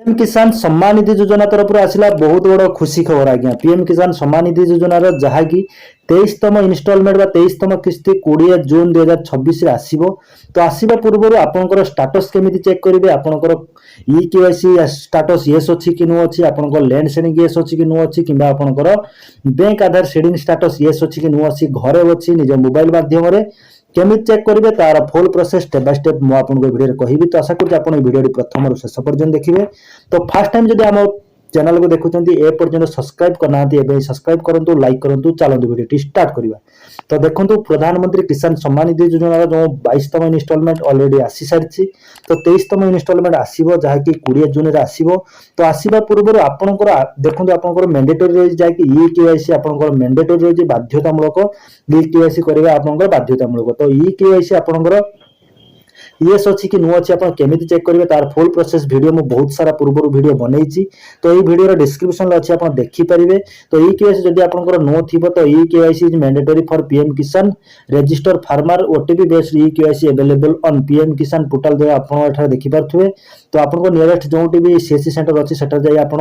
PM किसान सम्मान निधि योजना तरफ आसला बहुत बड़ खुशी खबर आज्ञा। पीएम किसान सम्मान निधि योजनार जहाँकि 23तम इनस्टलमेंट बा 23तम किस्ती 20 जून 2026 आसो। तो आसवा पूर्व आपंकर स्टाटस केमी चेक करेंगे, आपंकर इ केवाईसी स्टाटस येस अच्छी कि नो अच्छी, आपंकर लैंड सेडिंग येस अच्छी कि नो अच्छी, कि आपंकर बैंक आधार सेडिंग स्टाटस येस अच्छी कि नो अच्छी, घरे अच्छी निज मोबाइल माध्यम केमी चेक करेंगे तार full process step by step मुझे आपको वीडियो कहि। तो आशा करूँ आप वीडियो प्रथम शेष पर्यंत देखिए। तो फास्ट टाइम जब आम चैनल को देखुं ए पर्यटन सब्सक्राइब करना सब्सक्राइब करूँ, लाइक करूँ। चलते वीडियो स्टार्ट करवा। तो देखो प्रधानमंत्री किसान सम्मान निधि योजना जो 22तम इनस्टलमेंट अलरेडी आसी सारी। तो 23तम इनस्टलमेंट आसो जहाँकि 20 जून में आसो। तो आसवा पूर्व आपंकर देखो आपंकर मैंडेटरी रही जहाँकि इ केवाईसी आपंकर मैंडेटरी रही बाध्यतामूलक। इ केवाईसी करवा आपंकर बाध्यतामूलक। तो इ केवाईसी आपंकर येस अच्छी कि नो अच्छी आप केमी चेक करेंगे तार फुल प्रोसेस वीडियो मुझे बहुत सारा पूर्व वीडियो बनई। तो ये वीडियो डिस्क्रिप्शन अच्छी आप देखिपारे। तो इ केवाईसी जब आपंकर नो थी तो इ KYC is mandatory for PM किसान रजिस्टर फार्मर ओटीपी बेस्ड इ केवाईसी अवेलेबल ऑन पीएम किसान पोर्टल जो आप देखिपे। तो आपको नियरेस्ट जो भी सीएससी सेंटर अच्छी से आप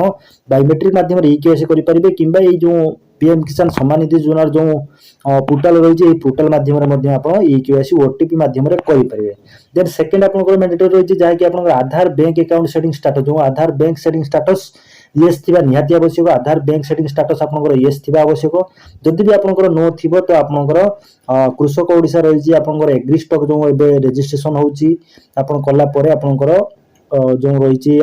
बायोमेट्रिक माध्यम इ केवाईसी करेंगे कि जो पीएम किसान सम्मान निधि योजना जो पोर्टाल रही पोर्टाल माध्यम आप इ केवाईसी ओटीपी माध्यम करेंगे। देन सेकेंड आपंकर मैंडेटरी रही जहाँकि आप आधार बैंक अकाउंट सेटिंग स्टाटस जो आधार बैंक सेटिंग स्टाटस येस थी निहाती आवश्यक। आधार बैंक सेटिंग स्टाटस आपंकर येस थी आवश्यक। जदि भी आपंकर नो थी तो आपंकर कृषक ओडिशा रही आपंकर एग्री स्टॉक जो रजिस्ट्रेशन होची आपन कला परे आपंकर जो रही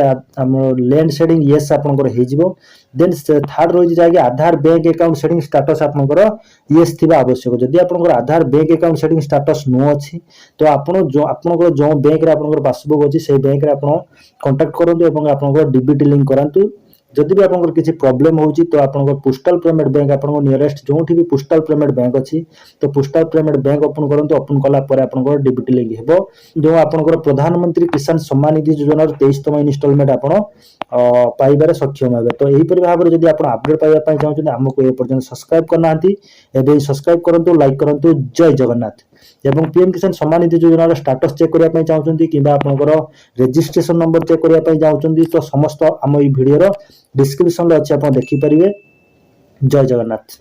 लैंड सेडिंग येस आपंकर हो। देन थर्ड रही जहाँकि Aadhaar bank account seeding status आपंकर येस थी आवश्यक। जदि आपंकर Aadhaar bank account seeding status no अच्छी तो आपंकर जो बैंक रे आपंकर पासबुक अच्छी से बैंक रे आपन कांटेक्ट करूँ आपंकर डीबीटी लिंक करातु। जदि भी आपंकर किसी प्रॉब्लम होची तो आपंकर पोस्टल पेमेंट बैंक आपंकर नियरेस्ट जो भी पोस्टल पेमेंट बैंक अच्छी तो पोस्टल पेमेंट बैंक ओपन करूँ। ओपन कला परे आपंकर डीबीटी लिंक हेबो जो आपंकर प्रधानमंत्री किसान सम्मान निधि योजना 23तम इनस्टलमेंट आपन पाइबार सक्षम हे। तो यहीपरि भाव में जब आप अपडेट पाइबा चाहते आमको ए पर्यटन सब्सक्राइब करना एवं सब्सक्राइब करूँ, लाइक करूँ। जय जगन्नाथ। एवं पीएम किसान सम्मान निधि योजना स्टाटस चेक करने चाहते कि आपंकर रजिस्ट्रेशन नंबर चेक करने चाहते तो समस्त आम भिडियो डिस्क्रिप्शन अच्छे आप देखिपारे। जय जगन्नाथ।